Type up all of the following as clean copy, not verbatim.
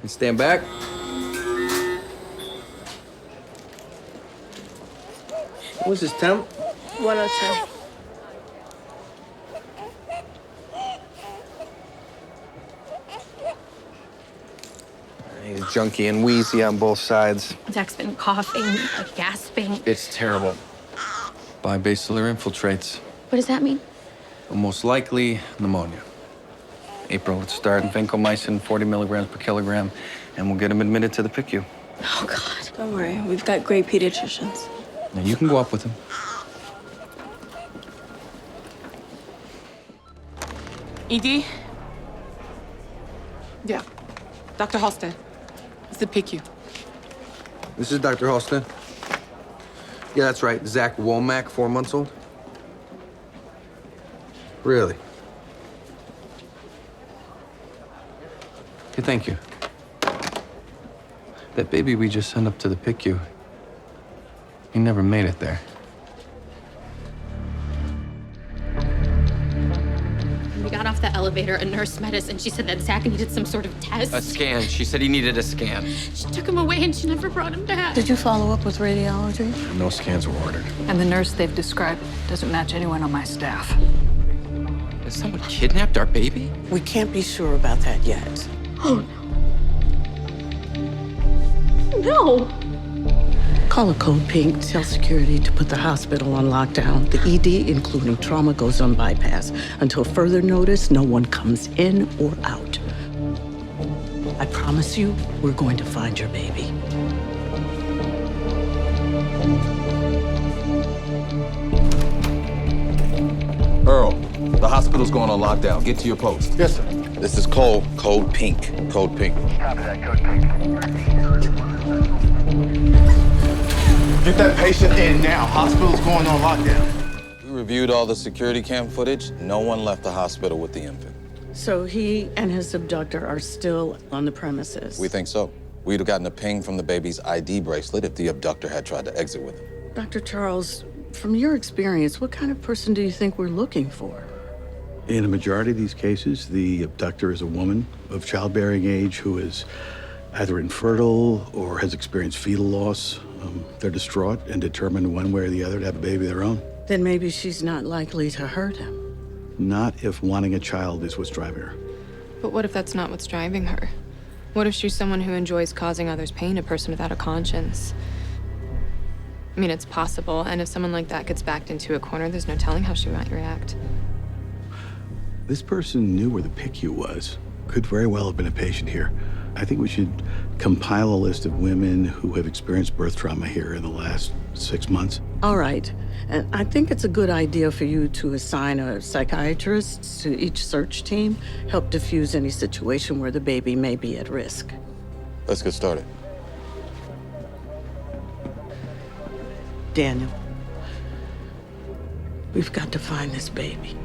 And stand back. What's his temp? 102. He's junky and wheezy on both sides. Zach's been coughing, gasping. It's terrible. Bibasilar infiltrates. What does that mean? Most likely pneumonia. April, let's start vancomycin, 40 milligrams per kilogram, and we'll get him admitted to the PICU. Oh, God. Don't worry, we've got great pediatricians. Now, you can go up with him. ED? Yeah. Dr. Halstead. It's the PICU. This is Dr. Halston. Yeah, that's right. Zach Womack, 4 months old. Really? Okay, thank you. That baby we just sent up to the PICU, he never made it there. When we got off the elevator, a nurse met us, and she said that Zach needed some sort of test. A scan. She said he needed a scan. She took him away, and she never brought him back. Did you follow up with radiology? No scans were ordered. And the nurse they've described doesn't match anyone on my staff. Has someone kidnapped our baby? We can't be sure about that yet. Oh, no. No. Call a code pink, tell security to put the hospital on lockdown. The ED, including trauma, goes on bypass. Until further notice, no one comes in or out. I promise you, we're going to find your baby. Earl, the hospital's going on lockdown. Get to your post. Yes, sir. This is Cole, Code Pink. Code Pink. Copy that, Code Pink. Get that patient in now. Hospital's going on lockdown. We reviewed all the security cam footage. No one left the hospital with the infant. So he and his abductor are still on the premises. We think so. We'd have gotten a ping from the baby's ID bracelet if the abductor had tried to exit with him. Dr. Charles, from your experience, what kind of person do you think we're looking for? In a majority of these cases, the abductor is a woman of childbearing age who is either infertile or has experienced fetal loss. They're distraught and determined one way or the other to have a baby of their own. Then maybe she's not likely to hurt him. Not if wanting a child is what's driving her. But what if that's not what's driving her? What if she's someone who enjoys causing others pain, a person without a conscience? I mean, it's possible, and if someone like that gets backed into a corner, there's no telling how she might react. This person knew where the PICU was. Could very well have been a patient here. I think we should compile a list of women who have experienced birth trauma here in the last 6 months. All right. And I think it's a good idea for you to assign a psychiatrist to each search team, help diffuse any situation where the baby may be at risk. Let's get started. Daniel, we've got to find this baby.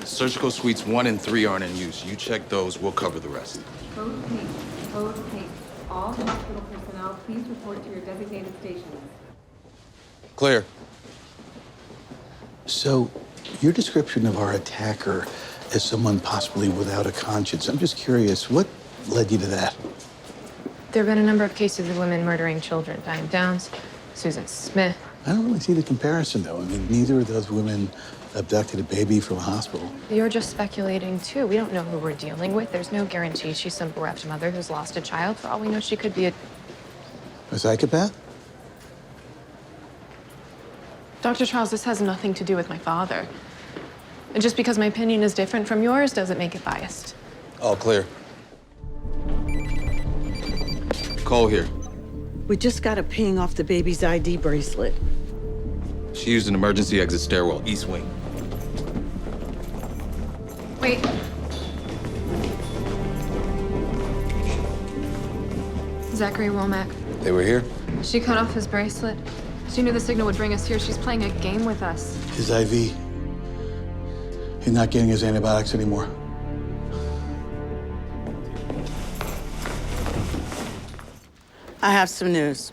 Surgical suites 1 and 3 aren't in use. You check those, we'll cover the rest. Code pink. Code pink. All hospital personnel, please report to your designated stations. Clear. So, your description of our attacker as someone possibly without a conscience, I'm just curious, what led you to that? There have been a number of cases of women murdering children. Diane Downs, Susan Smith. I don't really see the comparison, though. I mean, neither of those women abducted a baby from a hospital. You're just speculating, too. We don't know who we're dealing with. There's no guarantee she's some bereft mother who's lost a child. For all we know, she could be A psychopath? Dr. Charles, this has nothing to do with my father. And just because my opinion is different from yours doesn't make it biased. All clear. Cole here. We just got a ping off the baby's ID bracelet. She used an emergency exit stairwell, east wing. Wait. Zachary Womack. They were here? She cut off his bracelet. She knew the signal would bring us here. She's playing a game with us. His IV. He's not getting his antibiotics anymore. I have some news.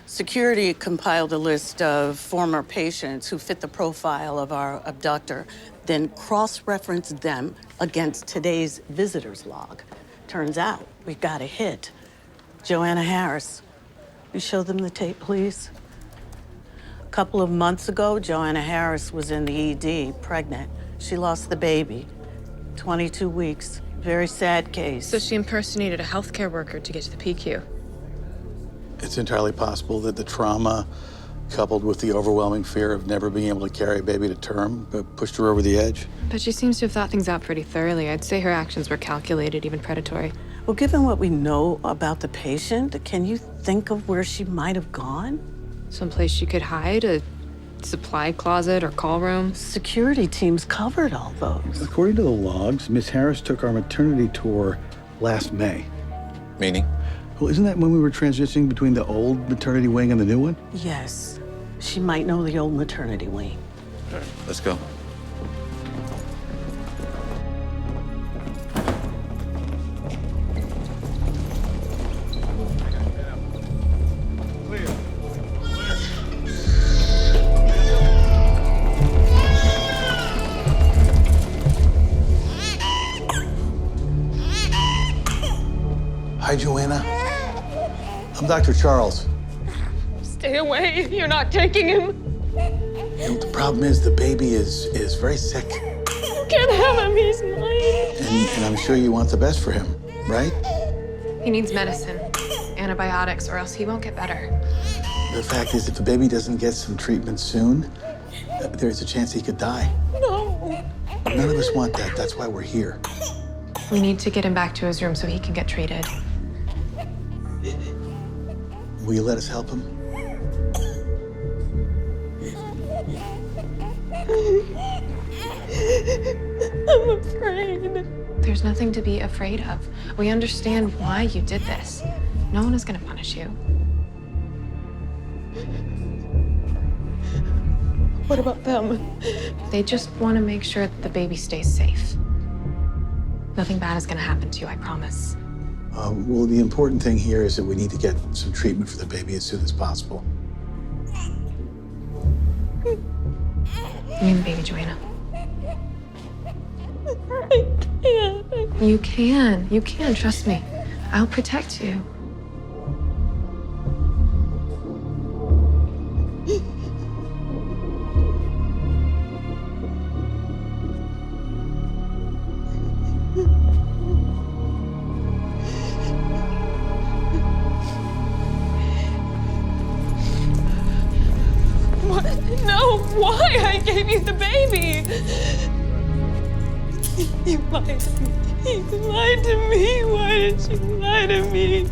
Security compiled a list of former patients who fit the profile of our abductor, then cross-referenced them against today's visitor's log. Turns out we've got a hit. Joanna Harris. You show them the tape, please? A couple of months ago, Joanna Harris was in the ED, pregnant. She lost the baby. 22 weeks. Very sad case. So she impersonated a healthcare worker to get to the PQ. It's entirely possible that the trauma, coupled with the overwhelming fear of never being able to carry a baby to term, pushed her over the edge. But she seems to have thought things out pretty thoroughly. I'd say her actions were calculated, even predatory. Well, given what we know about the patient, can you think of where she might have gone? Someplace she could hide, a supply closet or call room. Security teams covered all those. According to the logs, Miss Harris took our maternity tour last May. Meaning? Well, isn't that when we were transitioning between the old maternity wing and the new one? Yes. She might know the old maternity wing. All right, let's go. Hi, Joanna. I'm Dr. Charles. Stay away. You're not taking him. You know, the problem is the baby is very sick. You can't have him. He's mine. And I'm sure you want the best for him, right? He needs medicine, antibiotics, or else he won't get better. The fact is, if the baby doesn't get some treatment soon, there's a chance he could die. No. None of us want that. That's why we're here. We need to get him back to his room so he can get treated. Will you let us help him? I'm afraid. There's nothing to be afraid of. We understand why you did this. No one is going to punish you. What about them? They just want to make sure that the baby stays safe. Nothing bad is going to happen to you, I promise. Well, the important thing here is that we need to get some treatment for the baby as soon as possible. You mean the baby, Joanna? I can't. You can. You can. Trust me. I'll protect you. What? No, why? I gave you the baby. You lied to me. You lied to me. Why did you lie to me?